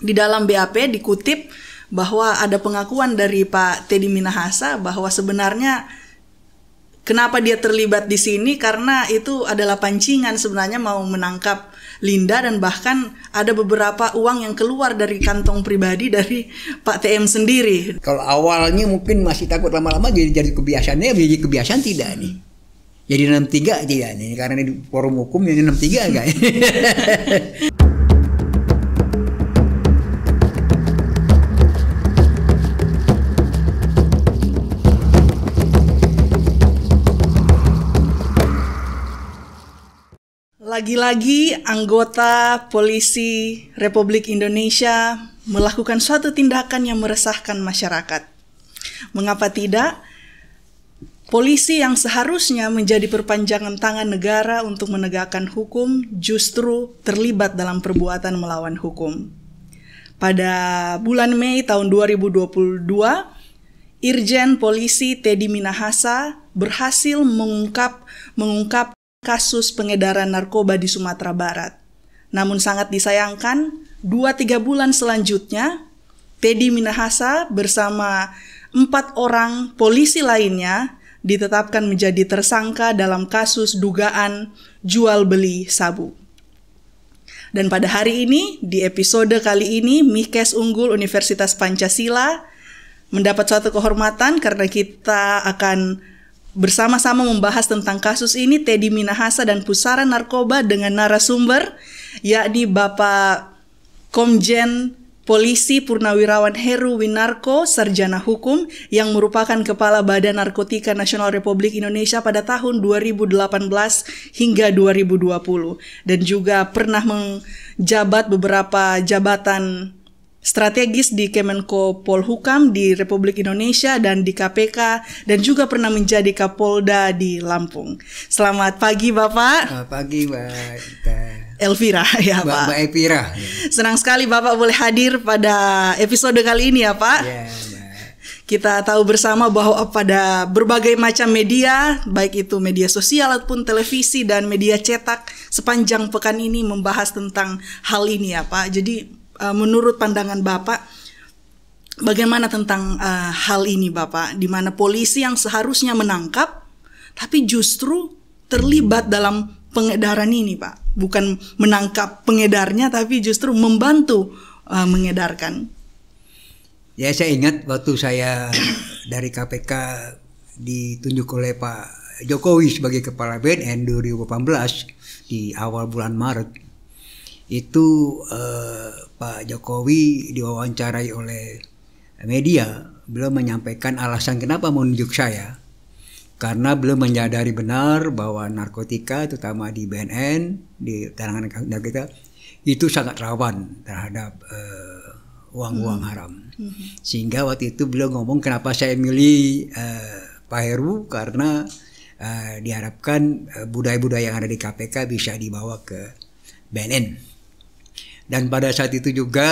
di dalam BAP dikutip bahwa ada pengakuan dari Pak Teddy Minahasa bahwa sebenarnya kenapa dia terlibat di sini karena itu adalah pancingan, sebenarnya mau menangkap Linda, dan bahkan ada beberapa uang yang keluar dari kantong pribadi dari Pak TM sendiri. Kalau awalnya mungkin masih takut, lama-lama jadi kebiasaannya, jadi kebiasaan tidak nih. Jadi 63 tidak nih, karena di forum hukum yang 63 enggak. Lagi-lagi anggota Polisi Republik Indonesia melakukan suatu tindakan yang meresahkan masyarakat. Mengapa tidak? Polisi yang seharusnya menjadi perpanjangan tangan negara untuk menegakkan hukum justru terlibat dalam perbuatan melawan hukum. Pada bulan Mei tahun 2022, Irjen Polisi Teddy Minahasa berhasil mengungkap kasus pengedaran narkoba di Sumatera Barat. Namun sangat disayangkan, 2-3 bulan selanjutnya, Teddy Minahasa bersama 4 orang polisi lainnya ditetapkan menjadi tersangka dalam kasus dugaan jual beli sabu. Dan pada hari ini, di episode kali ini, Mikes Unggul Universitas Pancasila mendapat suatu kehormatan karena kita akan bersama-sama membahas tentang kasus ini, Teddy Minahasa dan pusaran narkoba, dengan narasumber yakni Bapak Komjen Polisi Purnawirawan Heru Winarko, sarjana hukum yang merupakan Kepala Badan Narkotika Nasional Republik Indonesia pada tahun 2018 hingga 2020, dan juga pernah menjabat beberapa jabatan strategis di Kemenko Polhukam di Republik Indonesia dan di KPK, dan juga pernah menjadi Kapolda di Lampung. Selamat pagi Bapak. Selamat pagi Mbak Elvira ya Pak. Mbak Elvira. Senang sekali Bapak boleh hadir pada episode kali ini ya Pak. Ya, Mbak. Kita tahu bersama bahwa pada berbagai macam media, baik itu media sosial ataupun televisi dan media cetak, sepanjang pekan ini membahas tentang hal ini ya Pak. Jadi menurut pandangan Bapak, bagaimana tentang hal ini Bapak, di mana polisi yang seharusnya menangkap, tapi justru terlibat dalam pengedaran ini Pak. Bukan menangkap pengedarnya, tapi justru membantu mengedarkan. Ya, saya ingat waktu saya dari KPK ditunjuk oleh Pak Jokowi sebagai Kepala BNN 2018 di awal bulan Maret. Itu Pak Jokowi diwawancarai oleh media, beliau menyampaikan alasan kenapa menunjuk saya, karena beliau menyadari benar bahwa narkotika, terutama di BNN, di tahanan narkotika, itu sangat rawan terhadap uang-uang haram. Sehingga waktu itu beliau ngomong, kenapa saya milih Pak Heru, karena diharapkan budaya-budaya yang ada di KPK bisa dibawa ke BNN. Dan pada saat itu juga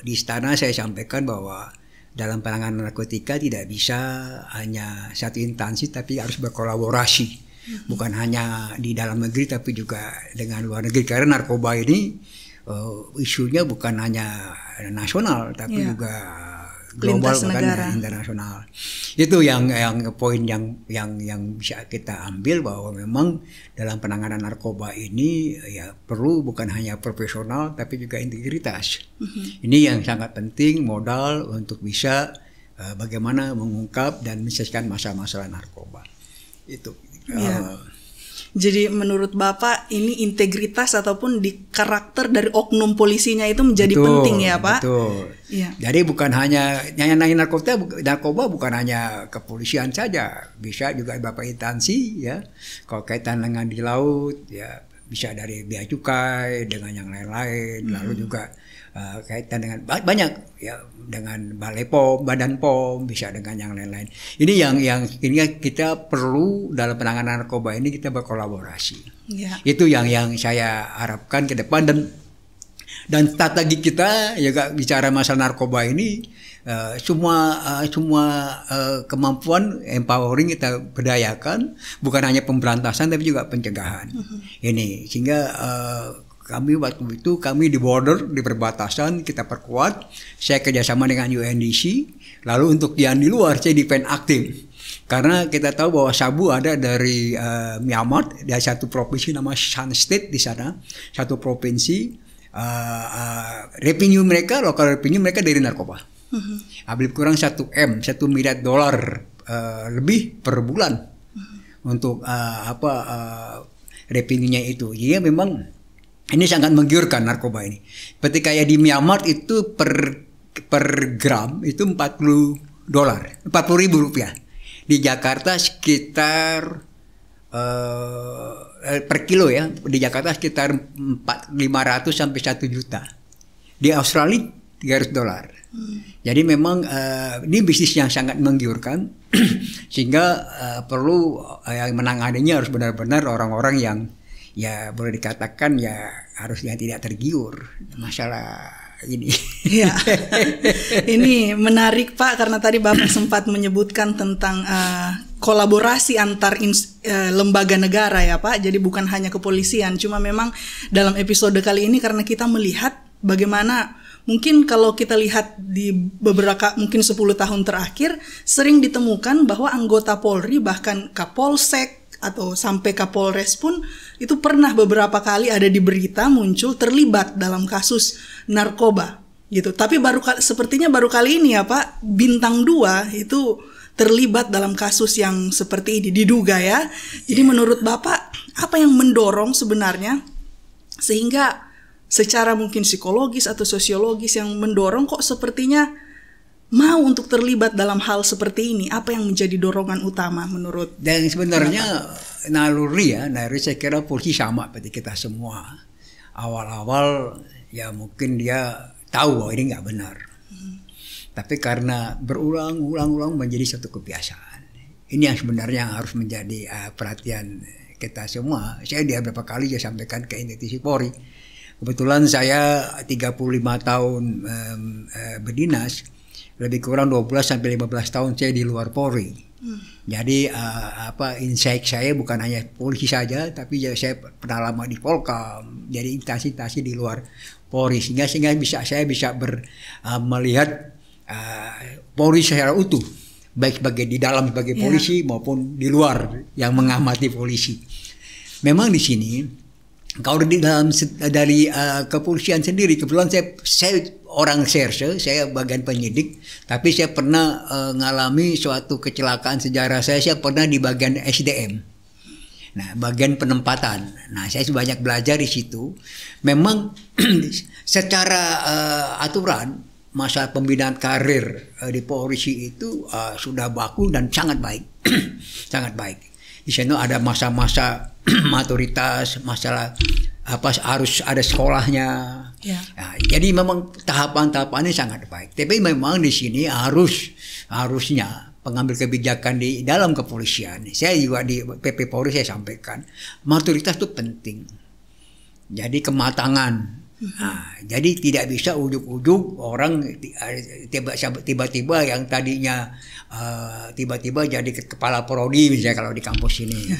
di istana saya sampaikan bahwa dalam penanganan narkotika tidak bisa hanya satu instansi, tapi harus berkolaborasi. Bukan hanya di dalam negeri tapi juga dengan luar negeri, karena narkoba ini isunya bukan hanya nasional tapi juga global, bahkan internasional. Itu yang poin yang bisa kita ambil, bahwa memang dalam penanganan narkoba ini ya perlu bukan hanya profesional tapi juga integritas. Ini yang sangat penting, modal untuk bisa bagaimana mengungkap dan menyelesaikan masalah-masalah narkoba. Itu. Jadi menurut Bapak ini integritas ataupun di karakter dari oknum polisinya itu menjadi penting ya Pak? Betul. Ya. Jadi bukan hanya narkoba bukan hanya kepolisian saja, bisa juga beberapa instansi ya. Kalau kaitan dengan di laut ya bisa dari bea cukai dengan yang lain-lain, lalu juga kaitan dengan banyak ya, dengan Balai POM, Badan POM, bisa dengan yang lain-lain. Ini yang ini kita perlu dalam penanganan narkoba ini, kita berkolaborasi. Ya. Itu yang saya harapkan ke depan, dan strategi kita juga bicara masalah narkoba ini, semua kemampuan empowering kita berdayakan, bukan hanya pemberantasan tapi juga pencegahan. Ini sehingga Kami waktu itu di border, di perbatasan kita perkuat. Saya kerjasama dengan UNDC. Lalu untuk yang di luar saya defend aktif. Karena kita tahu bahwa sabu ada dari Myanmar, dari satu provinsi nama Shan State di sana, satu provinsi. Revenue mereka, lokal revenue mereka dari narkoba. Lebih kurang 1 miliar dolar lebih per bulan untuk revenue-nya itu. Jadi memang ini sangat menggiurkan narkoba ini. Seperti kayak di Myanmar itu per gram itu 40 ribu rupiah. Di Jakarta sekitar per kilo ya. Di Jakarta sekitar 500 sampai 1 juta. Di Australia $300. Jadi memang ini bisnis yang sangat menggiurkan sehingga perlu yang menanganinya harus benar-benar orang-orang yang ya boleh dikatakan ya harus yang tidak tergiur masalah ini. Ya, ini menarik Pak karena tadi Bapak sempat menyebutkan tentang kolaborasi antar lembaga negara ya Pak. Jadi bukan hanya kepolisian, cuma memang dalam episode kali ini karena kita melihat bagaimana mungkin kalau kita lihat di beberapa mungkin 10 tahun terakhir sering ditemukan bahwa anggota Polri bahkan Kapolsek atau sampai Kapolres pun itu pernah beberapa kali ada di berita muncul terlibat dalam kasus narkoba gitu. Tapi sepertinya baru kali ini ya Pak, Bintang 2 itu terlibat dalam kasus yang seperti ini diduga ya. Jadi menurut Bapak apa yang mendorong sebenarnya sehingga secara mungkin psikologis atau sosiologis yang mendorong kok sepertinya mau untuk terlibat dalam hal seperti ini? Apa yang menjadi dorongan utama menurut? Dan sebenarnya naluri saya kira polisi sama seperti kita semua. Awal-awal ya mungkin dia tahu bahwa ini nggak benar. Tapi karena berulang-ulang menjadi satu kebiasaan. Ini yang sebenarnya harus menjadi perhatian kita semua. Saya beberapa kali saya sampaikan ke institusi Polri. Kebetulan saya 35 tahun berdinas. Lebih kurang 12 sampai 15 tahun saya di luar Polri. Jadi insight saya bukan hanya polisi saja, tapi saya pernah lama di Polkam, jadi instansi-instansi di luar Polri sehingga saya bisa melihat Polri secara utuh, baik sebagai di dalam sebagai polisi maupun di luar yang mengamati polisi. Memang di sini kalau dari kepolisian sendiri, kebetulan saya orang serse, saya bagian penyidik, tapi saya pernah ngalami suatu kecelakaan sejarah saya pernah di bagian SDM. Nah, bagian penempatan. Nah, saya banyak belajar di situ. Memang secara aturan masa pembinaan karir di polisi itu sudah baku dan sangat baik. Sangat baik. Di sana ada masa-masa maturitas, masalah harus ada sekolahnya. Ya. Nah, jadi memang tahapan-tahapannya sangat baik. Tapi memang di sini harusnya pengambil kebijakan di dalam kepolisian. Saya juga di PP Polri saya sampaikan, maturitas itu penting. Jadi kematangan. Nah, jadi tidak bisa ujuk-ujuk orang tiba-tiba yang tadinya tiba-tiba jadi kepala prodi misalnya kalau di kampus ini.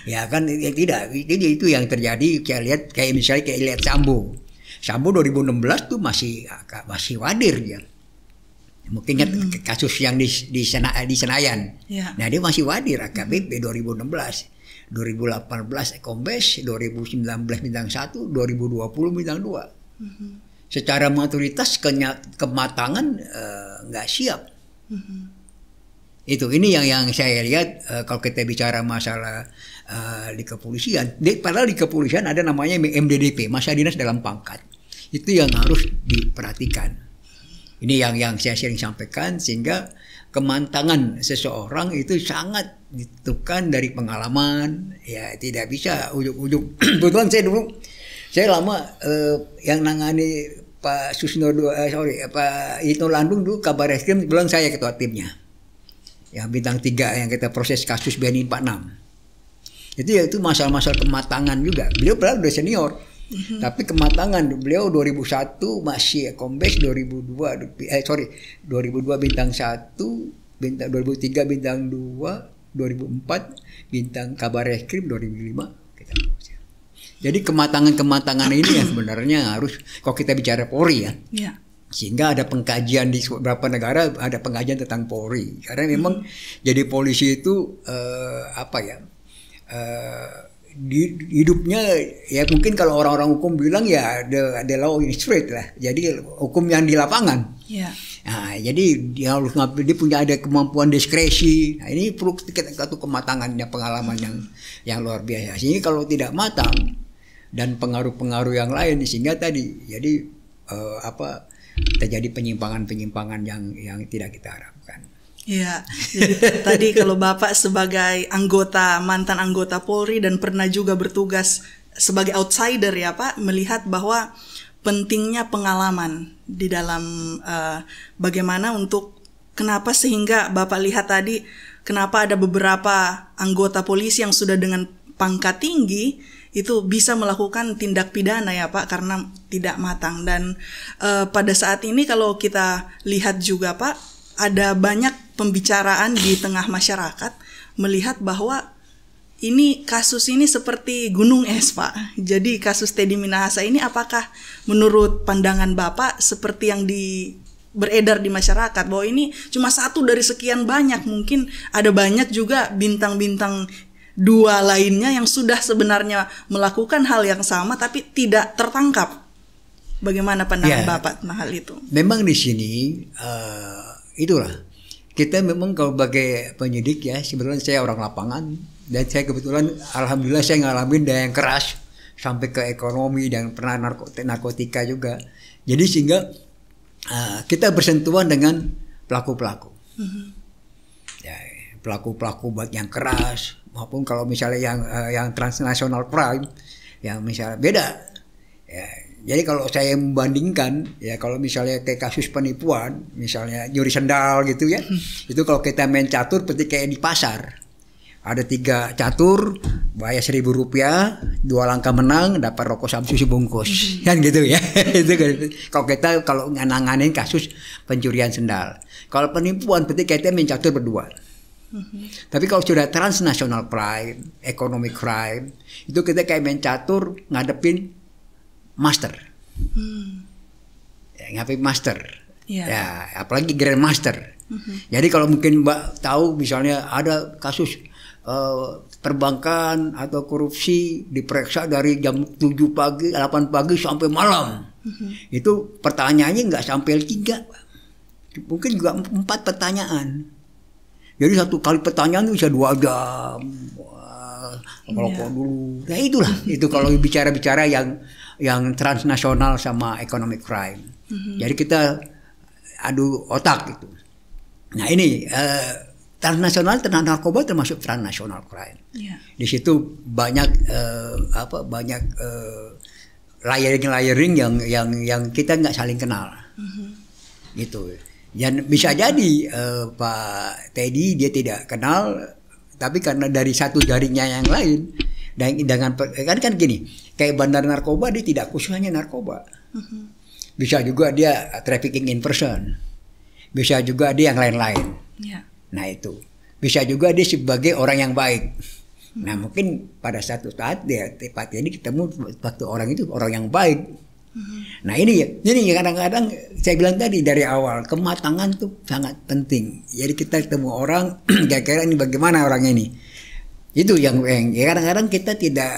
Ya kan tidak. Jadi itu yang terjadi. Saya lihat kayak lihat Sambo 2016 tuh masih wadir dia. Mungkin kasus yang di Senayan. Ya. Nah dia masih wadir AKBP 2016. 2018 Kombes, 2019 bintang 1, 2020 bintang 2. Secara maturitas kematangan nggak siap. Ini yang saya lihat kalau kita bicara masalah di kepolisian. Padahal di kepolisian ada namanya MDDP, masa dinas dalam pangkat. Itu yang harus diperhatikan. Ini yang saya sering sampaikan sehingga kematangan seseorang itu sangat ditentukan dari pengalaman, ya tidak bisa ujuk-ujuk. Kebetulan saya lama yang nangani Pak Pak Ito Landung dulu kabar reskrim, bilang saya ketua timnya. Yang bintang 3 yang kita proses kasus BNI 46. Itu masalah-masalah kematangan juga. Beliau padahal udah senior. Tapi kematangan beliau 2001 masih Kombes, 2002 bintang 1, 2003 bintang 2, 2004 bintang kabar reskrim, 2005 kita. Jadi kematangan-kematangan ini yang sebenarnya harus, kalau kita bicara Polri ya, sehingga ada pengkajian di beberapa negara, ada pengkajian tentang Polri. Karena memang jadi polisi itu hidupnya ya mungkin kalau orang-orang hukum bilang ya the law in street lah. Jadi hukum yang di lapangan. Nah, jadi dia harus dia punya ada kemampuan diskresi. Nah, ini perlu satu kematangannya, pengalaman yang luar biasa. Sehingga kalau tidak matang dan pengaruh-pengaruh yang lain, sehingga tadi jadi terjadi penyimpangan-penyimpangan yang tidak kita harapkan. Iya, jadi tadi kalau Bapak sebagai mantan anggota Polri dan pernah juga bertugas sebagai outsider ya Pak, melihat bahwa pentingnya pengalaman di dalam bagaimana kenapa sehingga Bapak lihat tadi kenapa ada beberapa anggota polisi yang sudah dengan pangkat tinggi itu bisa melakukan tindak pidana ya Pak karena tidak matang. Dan pada saat ini kalau kita lihat juga Pak, ada banyak pembicaraan di tengah masyarakat melihat bahwa kasus ini seperti gunung es Pak. Jadi kasus Teddy Minahasa ini apakah menurut pandangan Bapak seperti yang beredar di masyarakat bahwa ini cuma satu dari sekian banyak, mungkin ada banyak juga bintang-bintang 2 lainnya yang sudah sebenarnya melakukan hal yang sama tapi tidak tertangkap. Bagaimana pandangan Bapak tentang hal itu? Memang di sini itulah kita memang kalau sebagai penyidik ya, sebetulnya saya orang lapangan dan saya kebetulan alhamdulillah saya ngalamin yang keras sampai ke ekonomi dan pernah narkotika juga. Jadi sehingga kita bersentuhan dengan pelaku-pelaku. Ya, pelaku-pelaku baik yang keras maupun kalau misalnya yang transnational crime yang misalnya beda. Ya, jadi kalau saya membandingkan ya kalau misalnya kayak kasus penipuan misalnya nyuri sendal gitu ya, itu kalau kita main catur seperti kayak di pasar. Ada 3 catur, bayar Rp1.000, 2 langkah menang, dapat rokok Samsu sebungkus, kan gitu ya. Itu kalau nanganin kasus pencurian sendal. Kalau penipuan, berarti kita main catur berdua. Tapi kalau sudah transnational crime, economic crime, itu kita kayak main catur ngadepin master, ngadepin master, ya apalagi grandmaster. Jadi kalau mungkin Mbak tahu misalnya ada kasus perbankan atau korupsi diperiksa dari jam 7 pagi, 8 pagi sampai malam. Itu pertanyaannya nggak sampai 3, mungkin juga 4 pertanyaan. Jadi 1 kali pertanyaan itu bisa 2 jam. Ngerokok dulu. Nah itulah, itu kalau bicara-bicara yang transnasional sama economic crime. Jadi kita adu otak gitu. Nah ini transnasional tentang narkoba termasuk transnational crime. Di situ banyak layering yang kita nggak saling kenal. Gitu. Dan bisa jadi Pak Teddy dia tidak kenal, tapi karena dari satu jaringnya yang lain dan dengan kan gini, kayak bandar narkoba dia tidak khusus hanya narkoba. Bisa juga dia trafficking in person. Bisa juga dia yang lain-lain. Nah itu bisa juga dia sebagai orang yang baik. Nah mungkin pada satu saat Pak Teddy ketemu waktu orang itu orang yang baik. Nah ini kadang-kadang saya bilang tadi dari awal kematangan tuh sangat penting. Jadi kita ketemu orang kira-kira ini bagaimana orang ini. Itu yang kadang-kadang kita tidak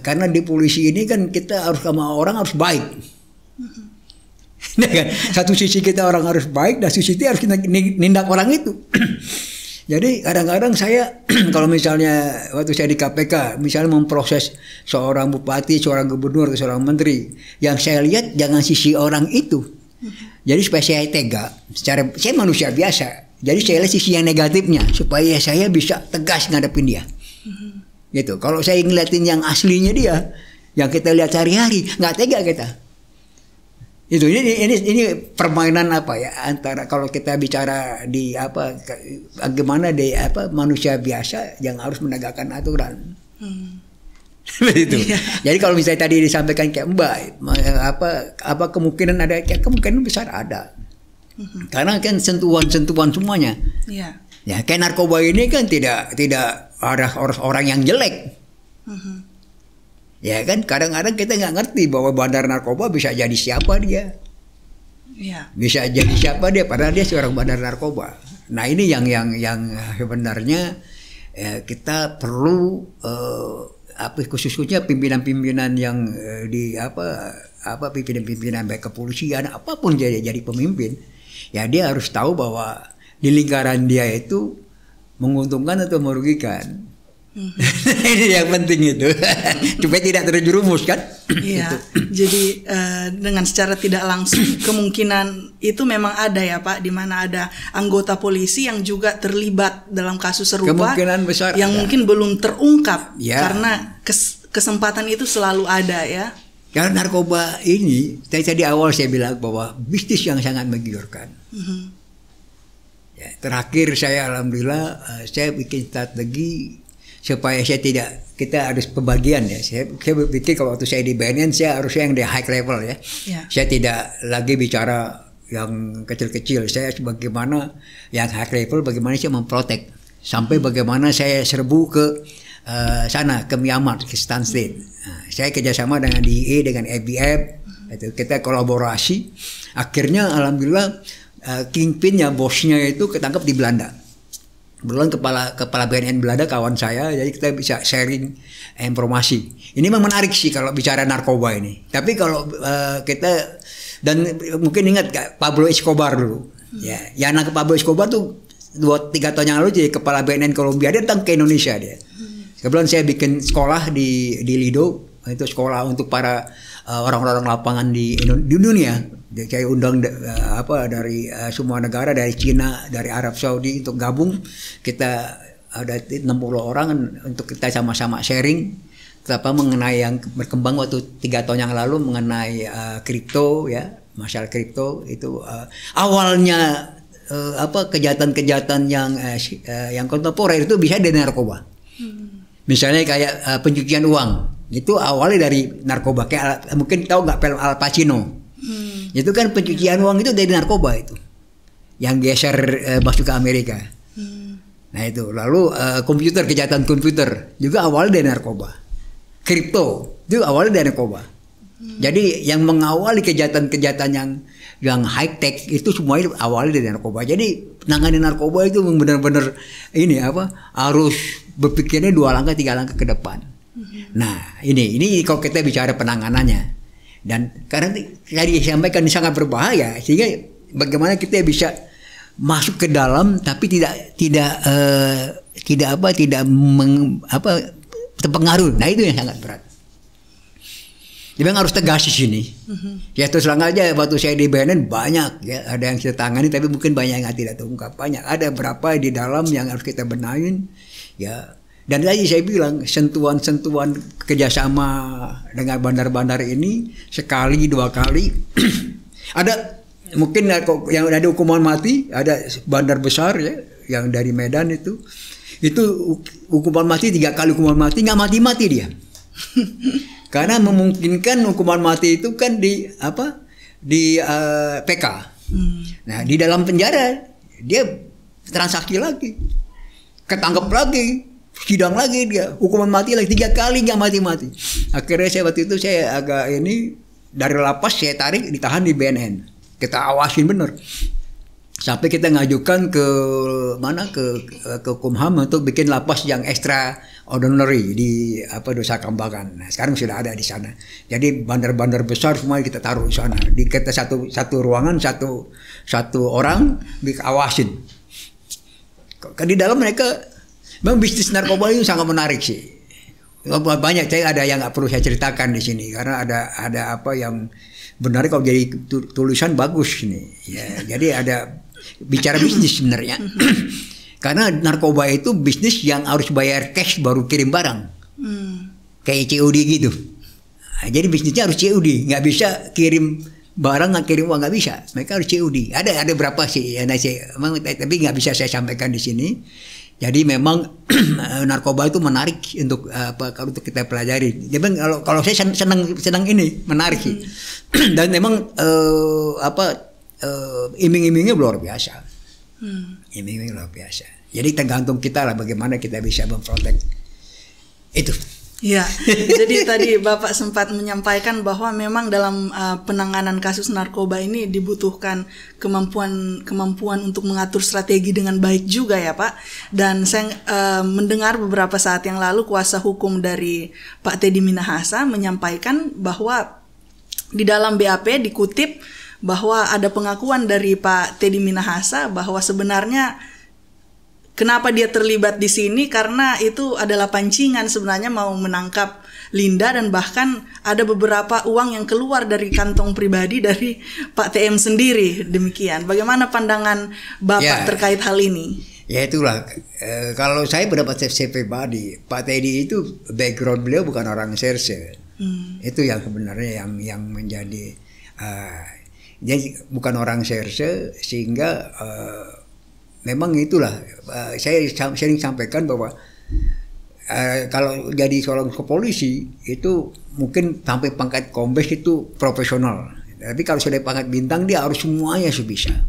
karena di polisi ini kan kita harus sama orang harus baik. Satu sisi kita orang harus baik dan sisi harus kita nindak orang itu. Jadi kadang-kadang saya kalau misalnya waktu saya di KPK misalnya memproses seorang bupati, seorang gubernur, atau seorang menteri, yang saya lihat jangan sisi orang itu. Jadi supaya saya tega, saya manusia biasa. Jadi saya lihat sisi yang negatifnya supaya saya bisa tegas ngadepin dia. Gitu. Kalau saya ngeliatin yang aslinya dia, yang kita lihat sehari-hari, nggak tega kita. Itu ini permainan antara kalau kita bicara di bagaimana manusia biasa yang harus menegakkan aturan. Itu. Jadi kalau misalnya tadi disampaikan kayak Mbak kemungkinan ada, kemungkinan besar ada. Karena kan sentuhan-sentuhan semuanya. Ya kayak narkoba ini kan tidak ada orang yang jelek. Ya kan, kadang-kadang kita nggak ngerti bahwa bandar narkoba bisa jadi siapa dia. Ya. Bisa jadi siapa dia, padahal dia seorang bandar narkoba. Nah ini yang sebenarnya kita perlu khususnya pimpinan-pimpinan yang pimpinan-pimpinan baik kepolisian apapun jadi pemimpin, ya dia harus tahu bahwa di lingkaran dia itu menguntungkan atau merugikan. Ini yang penting itu supaya tidak terjerumus kan. Iya. Jadi dengan secara tidak langsung kemungkinan itu memang ada ya Pak, di mana ada anggota polisi yang juga terlibat dalam kasus serupa, kemungkinan besar yang ada. mungkin belum terungkap Ya. karena kesempatan itu selalu ada ya. Karena narkoba ini tadi awal saya bilang bahwa bisnis yang sangat menggiurkan. Ya, terakhir saya alhamdulillah saya bikin strategi supaya kita harus pembagian ya. Saya berpikir kalau waktu saya di BNN saya harusnya yang di high level ya. Saya tidak lagi bicara yang kecil-kecil. Saya bagaimana yang high level, bagaimana saya memprotek sampai bagaimana saya serbu ke sana ke Myanmar, ke Stan State. Nah, saya kerjasama dengan DIE, dengan ABF, itu kita kolaborasi. Akhirnya alhamdulillah kingpinnya, bosnya itu ketangkap di Belanda. Belum kepala BNN Belanda kawan saya, jadi kita bisa sharing informasi. Ini memang menarik sih kalau bicara narkoba ini. Tapi kalau kita dan mungkin ingat Pablo Escobar dulu, ya, yang anak Pablo Escobar tuh 2-3 tahun yang lalu jadi kepala BNN Kolombia, dia datang ke Indonesia dia. Kebetulan saya bikin sekolah di Lido, itu sekolah untuk para orang-orang lapangan di dunia. Saya undang dari semua negara, dari Cina, dari Arab Saudi untuk gabung. Kita ada 60 orang untuk kita sama-sama sharing mengenai yang berkembang waktu 3 tahun yang lalu mengenai kripto ya, masalah kripto itu awalnya kejahatan-kejahatan yang kontemporer itu bisa dari narkoba. Misalnya kayak pencucian uang, itu awalnya dari narkoba. Kayak mungkin tahu nggak film Al Pacino? Itu kan pencucian uang itu dari narkoba itu, yang geser masuk ke Amerika. Nah itu, lalu kejahatan komputer juga awalnya dari narkoba. Kripto itu awalnya dari narkoba. Jadi yang mengawali kejahatan-kejahatan yang high tech itu semuanya awalnya dari narkoba. Jadi penanganan narkoba itu benar-benar harus berpikirnya 2 langkah 3 langkah ke depan. Nah ini kalau kita bicara penanganannya. Dan karena tadi disampaikan sangat berbahaya, sehingga bagaimana kita bisa masuk ke dalam tapi tidak terpengaruh. Nah itu yang sangat berat. Jadi memang harus tegas di sini. Ya terus terang aja waktu saya di BNN banyak ya, ada yang saya tangani tapi mungkin banyak yang tidak terungkap. Banyak, ada berapa di dalam yang harus kita benahin ya. Dan tadi saya bilang sentuhan-sentuhan kerjasama dengan bandar-bandar ini sekali 2 kali ada mungkin yang ada hukuman mati, ada bandar besar ya yang dari Medan itu hukuman mati 3 kali hukuman mati nggak mati-mati dia. Karena memungkinkan hukuman mati itu kan di PK. Nah di dalam penjara dia transaksi lagi, ketangkep lagi, sidang lagi dia, hukuman mati lagi 3 kali nggak mati-mati. Akhirnya saya waktu itu saya agak dari lapas saya tarik ditahan di BNN. Kita awasin bener. Sampai kita ngajukan ke Kumham untuk bikin lapas yang extraordinary di Nusa Kambangan. Nah, sekarang sudah ada di sana. Jadi bandar-bandar besar semua kita taruh di sana. Kita satu ruangan satu orang dikawasin. Di dalam mereka memang bisnis narkoba itu sangat menarik sih. Banyak ada yang nggak perlu saya ceritakan di sini karena ada apa yang benar kalau jadi tulisan bagus ini. Ya, jadi ada bicara bisnis sebenarnya. Karena narkoba itu bisnis yang harus bayar cash baru kirim barang. Kayak COD gitu. Nah, jadi bisnisnya harus COD, nggak bisa kirim barang nggak kirim uang, nggak bisa. Mereka harus COD. Ada berapa sih? Tapi nggak bisa saya sampaikan di sini. Jadi memang narkoba itu menarik untuk untuk kita pelajari. Jadi kalau saya senang ini menarik sih. Dan memang iming-imingnya luar biasa. Iming-iming luar biasa. Jadi tergantung kita lah bagaimana kita bisa memprotek itu. Ya, jadi tadi Bapak sempat menyampaikan bahwa memang dalam penanganan kasus narkoba ini dibutuhkan kemampuan untuk mengatur strategi dengan baik juga ya Pak. Dan saya mendengar beberapa saat yang lalu kuasa hukum dari Pak Teddy Minahasa menyampaikan bahwa di dalam BAP dikutip bahwa ada pengakuan dari Pak Teddy Minahasa bahwa sebenarnya kenapa dia terlibat di sini karena itu adalah pancingan sebenarnya mau menangkap Linda, dan bahkan ada beberapa uang yang keluar dari kantong pribadi dari Pak TM sendiri. Demikian. Bagaimana pandangan Bapak terkait hal ini? Ya itulah, kalau saya pendapat saya pribadi, Pak Teddy itu background beliau bukan orang serse. Itu yang sebenarnya yang menjadi dia bukan orang serse, sehingga memang itulah saya sering sampaikan bahwa kalau jadi seorang polisi itu mungkin sampai pangkat kombes itu profesional, tapi kalau sudah pangkat bintang dia harus semuanya sebisa.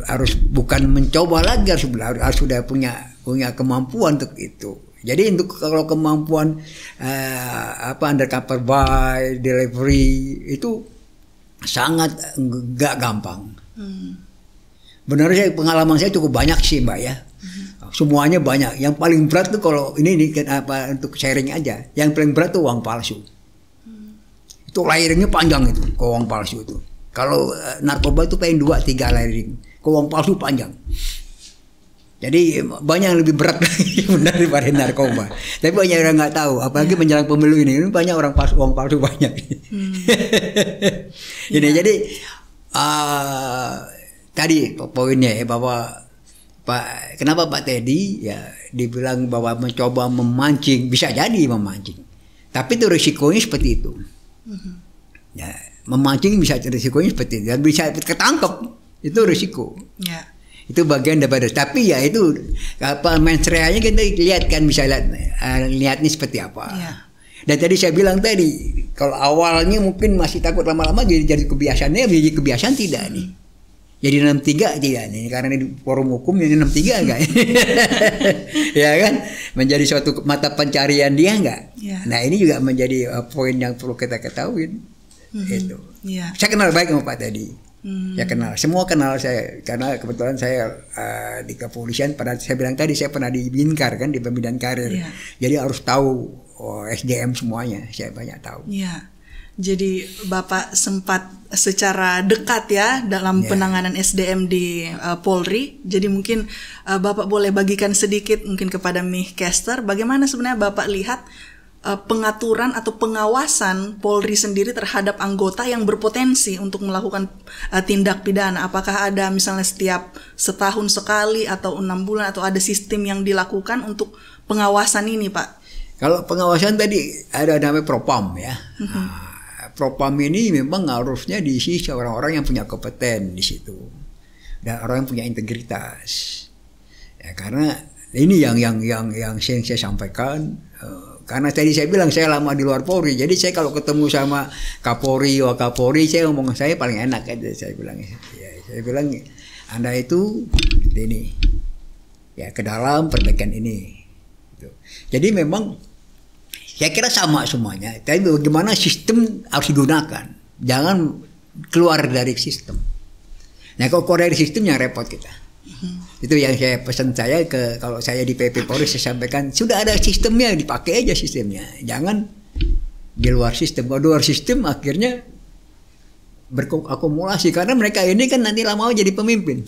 Harus bukan mencoba lagi, harus sudah punya kemampuan untuk itu. Jadi untuk kalau kemampuan undercover buy, delivery itu sangat nggak gampang. Benar, pengalaman saya cukup banyak sih Mbak ya. Semuanya banyak. Yang paling berat tuh kalau ini untuk sharing aja. Yang paling berat tuh uang palsu. Itu layering-nya panjang itu, ke uang palsu itu. Kalau narkoba itu paling 2-3 layering. Ke uang palsu panjang. Jadi banyak yang lebih berat benar daripada narkoba. Tapi banyak orang nggak tahu. Apalagi menjelang pemilu ini banyak orang palsu, uang palsu banyak. Jadi tadi poinnya ya bahwa kenapa Pak Teddy ya dibilang bahwa mencoba memancing, bisa jadi memancing, tapi itu risikonya seperti itu. Ya, memancing bisa risikonya seperti itu dan bisa ketangkep, itu risiko. Itu bagian daripada, tapi ya itu mensreanya kita lihat kan, bisa lihat ini seperti apa. Dan tadi saya bilang tadi kalau awalnya mungkin masih takut, lama-lama jadi kebiasaannya, menjadi kebiasaan tidak nih. Jadi 63 tidak nih, karena di forum hukum jadi 63 enggak? Ya kan, menjadi suatu mata pencarian dia enggak? Nah ini juga menjadi poin yang perlu kita ketahui. Itu. Saya kenal baik sama Pak Teddy. Ya kenal, semua kenal saya, karena kebetulan saya di kepolisian. Pada saya bilang tadi saya pernah di Binkar kan, di pembinaan karir. Jadi harus tahu SDM semuanya, saya banyak tahu. Jadi Bapak sempat secara dekat ya dalam penanganan SDM di Polri. Jadi mungkin Bapak boleh bagikan sedikit mungkin kepada Mihcaster, bagaimana sebenarnya Bapak lihat pengaturan atau pengawasan Polri sendiri terhadap anggota yang berpotensi untuk melakukan tindak pidana. Apakah ada misalnya setiap setahun sekali atau 6 bulan atau ada sistem yang dilakukan untuk pengawasan ini Pak? Kalau pengawasan tadi ada namanya Propam ya. Propam ini memang harusnya diisi orang-orang yang punya kompeten di situ dan orang yang punya integritas. Ya, karena ini yang saya sampaikan. Karena tadi saya bilang saya lama di luar Polri, jadi saya kalau ketemu sama Kapolri, Wakapolri, saya ngomong saya paling enak aja, saya bilang. Saya bilang Anda itu ini ya ke dalam perbaikan ini. Gitu. Jadi memang saya kira sama semuanya, tapi bagaimana sistem harus digunakan, jangan keluar dari sistem. Nah kalau keluar dari sistem yang repot kita. Itu yang saya pesan saya kalau saya di PP Polri, saya sampaikan sudah ada sistemnya, dipakai aja sistemnya, jangan di luar sistem. Kalau di luar sistem akhirnya berakumulasi, karena mereka ini kan nanti lama jadi pemimpin.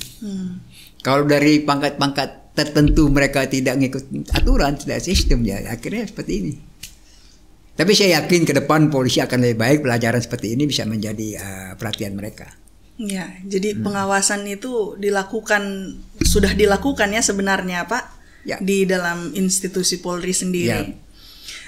Kalau dari pangkat-pangkat tertentu mereka tidak ngikut aturan, tidak sistem, ya akhirnya seperti ini. Tapi saya yakin ke depan polisi akan lebih baik, pelajaran seperti ini bisa menjadi perhatian mereka. Ya, jadi pengawasan itu sudah dilakukan ya sebenarnya Pak, di dalam institusi Polri sendiri.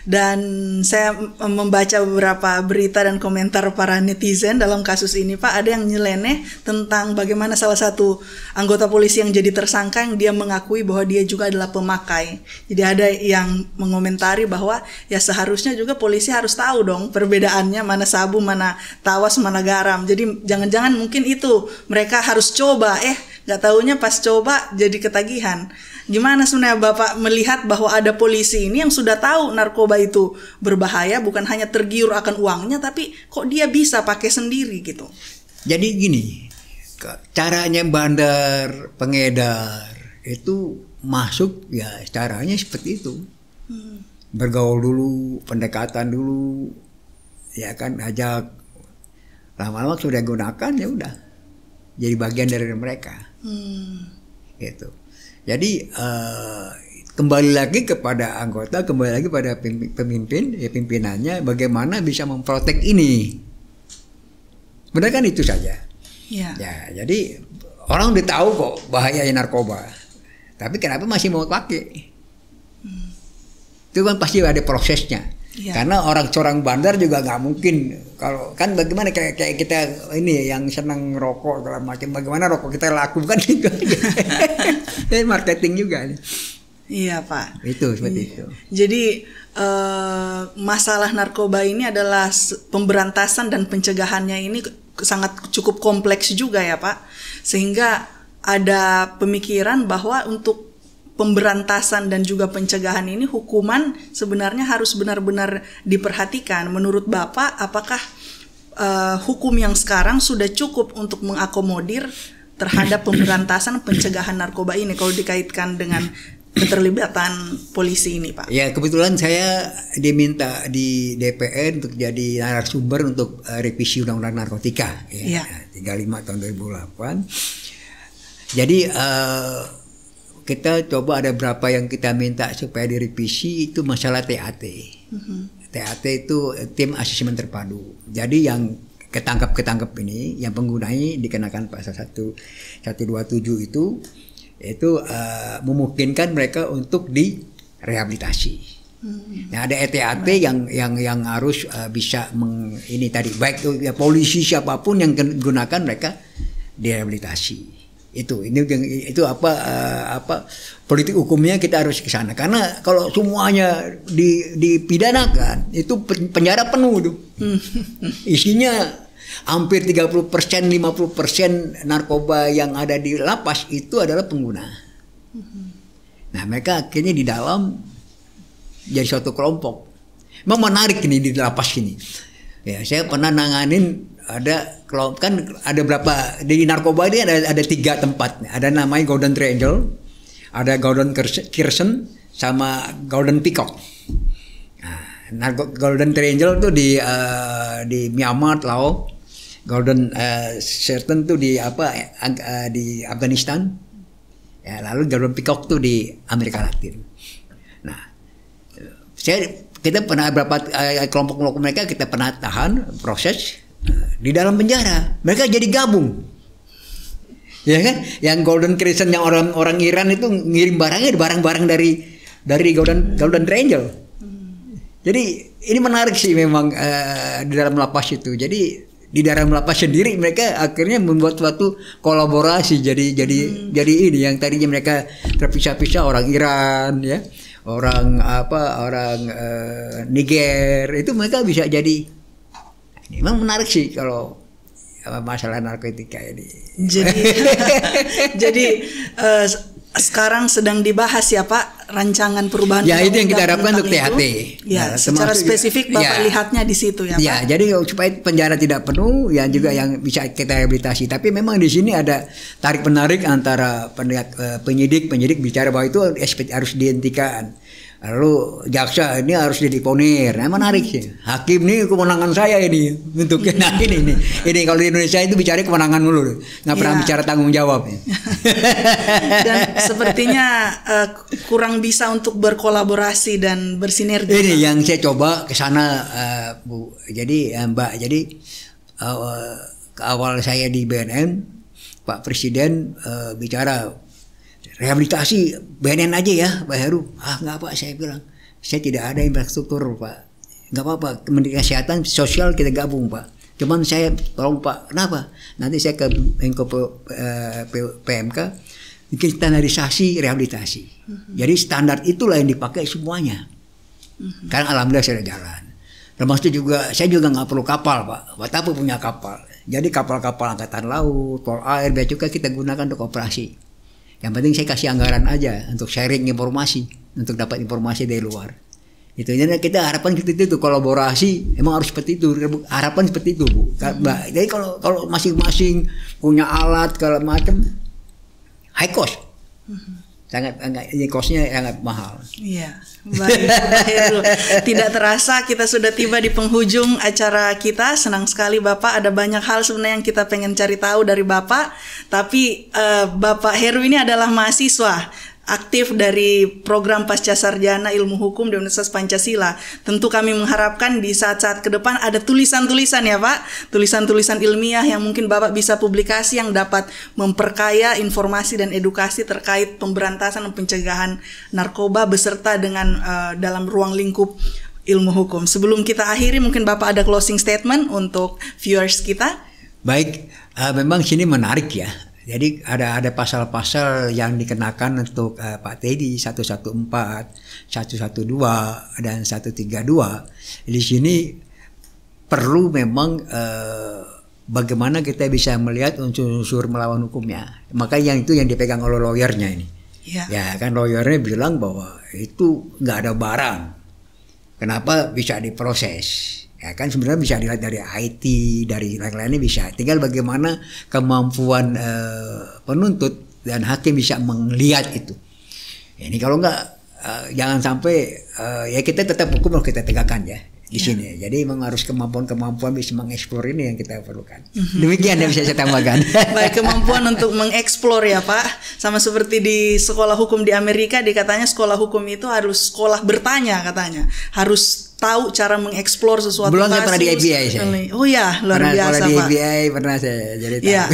Dan saya membaca beberapa berita dan komentar para netizen dalam kasus ini Pak, ada yang nyeleneh tentang bagaimana salah satu anggota polisi yang jadi tersangka yang dia mengakui bahwa dia juga adalah pemakai. Jadi ada yang mengomentari bahwa ya seharusnya juga polisi harus tahu dong perbedaannya, mana sabu, mana tawas, mana garam. Jadi jangan-jangan mungkin itu mereka harus coba Nggak taunya pas coba jadi ketagihan. Gimana sebenarnya Bapak melihat bahwa ada polisi ini yang sudah tahu narkoba itu berbahaya, bukan hanya tergiur akan uangnya, tapi kok dia bisa pakai sendiri gitu? Jadi gini, caranya bandar, pengedar itu masuk ya caranya seperti itu. Bergaul dulu, pendekatan dulu, ya kan, ajak, lama-lama sudah gunakan ya udah jadi bagian dari mereka. Gitu. Jadi kembali lagi kepada anggota, kembali lagi pada pemimpin, ya pimpinannya bagaimana bisa memprotek ini. Benar kan, itu saja. Ya, jadi orang udah tahu kok bahayanya narkoba, tapi kenapa masih mau pakai? Itu kan pasti ada prosesnya. Karena orang bandar juga nggak mungkin, kalau kan bagaimana kayak kita ini yang senang rokok segala macam, bagaimana rokok kita laku kan gitu. Ini marketing juga. Iya Pak. Itu seperti itu. Jadi masalah narkoba ini adalah pemberantasan dan pencegahannya ini sangat cukup kompleks juga ya Pak. Sehingga ada pemikiran bahwa untuk pemberantasan dan juga pencegahan ini hukuman sebenarnya harus benar-benar diperhatikan. Menurut Bapak, apakah hukum yang sekarang sudah cukup untuk mengakomodir terhadap pemberantasan pencegahan narkoba ini kalau dikaitkan dengan keterlibatan polisi ini Pak? Ya, kebetulan saya diminta di DPR untuk jadi narasumber untuk revisi Undang-Undang Narkotika ya. 35 tahun 2008. Jadi kita coba ada berapa yang kita minta supaya direvisi, itu masalah TAT. TAT itu tim asesmen terpadu. Jadi yang ketangkep ini, yang penggunanya dikenakan pasal 127 itu memungkinkan mereka untuk direhabilitasi. Nah, ada TAT yang harus bisa ini tadi, baik itu ya, polisi siapapun yang gunakan mereka direhabilitasi. Itu politik hukumnya kita harus ke sana, karena kalau semuanya dipidanakan itu penjara penuh tuh. Isinya hampir 30%, 50% narkoba yang ada di lapas itu adalah pengguna. Nah, mereka akhirnya di dalam jadi suatu kelompok. Memang menarik ini di lapas ini. Ya, saya pernah nanganin, kan ada berapa di narkoba ini, ada 3 tempat. Ada namanya Golden Triangle, ada Golden Kirsten, sama Golden Peacock. Nah, Golden Triangle itu di Myanmar, Laos. Golden Certain itu di Afghanistan. Ya, lalu Golden Peacock itu di Amerika Latin. Nah, kita pernah beberapa kelompok-kelompok mereka kita pernah tahan, proses di dalam penjara. Mereka jadi gabung, ya kan? Yang Golden Crescent yang orang Iran itu ngirim barang-barang dari Golden Triangle. Jadi ini menarik sih memang di dalam lapas itu. Jadi di dalam lapas sendiri mereka akhirnya membuat suatu kolaborasi. Jadi ini yang tadinya mereka terpisah-pisah, orang Iran ya, orang Niger, itu mereka bisa jadi. Memang menarik sih kalau masalah narkotika ini. Jadi sekarang sedang dibahas ya Pak rancangan perubahan. Ya, itu yang kita harapkan untuk THT. Ya, secara spesifik Bapak lihatnya di situ ya Pak. Ya, jadi supaya penjara tidak penuh, ya juga yang bisa kita rehabilitasi. Tapi memang di sini ada tarik menarik antara penyidik bicara bahwa itu harus dihentikan. Lalu jaksa ini harus dideponir. Nah, menarik sih. Hakim ini kemenangan saya ini untuk ini kalau di Indonesia itu bicara kemenangan dulu, nggak pernah bicara tanggung jawab. Dan sepertinya kurang bisa untuk berkolaborasi dan bersinergi. Ini yang saya coba ke sana, Bu. Jadi Mbak, awal saya di BNN, Pak Presiden bicara rehabilitasi BNN aja ya Pak Heru. Nggak Pak, saya bilang saya tidak ada infrastruktur Pak. Nggak apa-apa, Kementerian Kesehatan Sosial kita gabung Pak. Cuman saya tolong Pak, kenapa? Nanti saya ke Menko PMK bikin standarisasi rehabilitasi. Jadi standar itulah yang dipakai semuanya. Karena alhamdulillah saya sudah jalan. Termasuk juga saya juga nggak perlu kapal Pak. Buat apa punya kapal? Jadi kapal-kapal angkatan laut, pol air, bea cukai kita gunakan untuk operasi. Yang penting saya kasih anggaran aja untuk sharing informasi, untuk dapat informasi dari luar. Itu jadi kita harapan kita itu kolaborasi, emang harus seperti itu. Harapan seperti itu, Bu. Jadi kalau masing-masing punya alat segala macam, high cost. Sangat costnya sangat mahal. Iya, baik Pak Heru. Tidak terasa kita sudah tiba di penghujung acara kita. Senang sekali Bapak, ada banyak hal sebenarnya yang kita pengen cari tahu dari Bapak. Tapi Bapak Heru ini adalah mahasiswa aktif dari program Pasca Sarjana Ilmu Hukum di Universitas Pancasila. Tentu kami mengharapkan di saat-saat ke depan ada tulisan-tulisan ya Pak, tulisan-tulisan ilmiah yang mungkin Bapak bisa publikasi yang dapat memperkaya informasi dan edukasi terkait pemberantasan dan pencegahan narkoba beserta dengan dalam ruang lingkup ilmu hukum. Sebelum kita akhiri, mungkin Bapak ada closing statement untuk viewers kita. Baik, memang sini menarik ya. Jadi ada pasal-pasal yang dikenakan untuk Pak Teddy 114, 112 dan 132. Di sini perlu memang bagaimana kita bisa melihat unsur-unsur melawan hukumnya. Maka yang itu yang dipegang oleh lawyernya ini. Ya kan lawyernya bilang bahwa itu nggak ada barang. Kenapa bisa diproses? Ya kan sebenarnya bisa dilihat dari IT, dari lain-lainnya bisa. Tinggal bagaimana kemampuan penuntut dan hakim bisa melihat itu. Ya, ini kalau enggak jangan sampai ya kita tetap hukum harus kita tegakkan ya di sini. Jadi memang harus kemampuan bisa mengeksplor ini yang kita perlukan. Demikian yang bisa saya tambahkan. Baik, kemampuan untuk mengeksplor ya Pak. Sama seperti di sekolah hukum di Amerika, dikatanya sekolah hukum itu harus sekolah bertanya katanya. Harus tahu cara mengeksplor sesuatu belum kasus. Belum pernah di ABI saya. Oh ya, luar biasa di Pak. Di ABI pernah saya jadi tahu. Ya.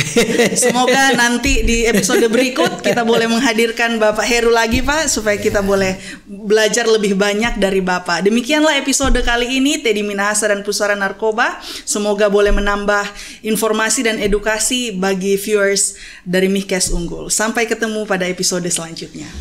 Semoga nanti di episode berikut kita boleh menghadirkan Bapak Heru lagi Pak, supaya kita boleh belajar lebih banyak dari Bapak. Demikianlah episode kali ini, Teddy Minahasa dan Pusara Narkoba. Semoga boleh menambah informasi dan edukasi bagi viewers dari Mihkes Unggul. Sampai ketemu pada episode selanjutnya.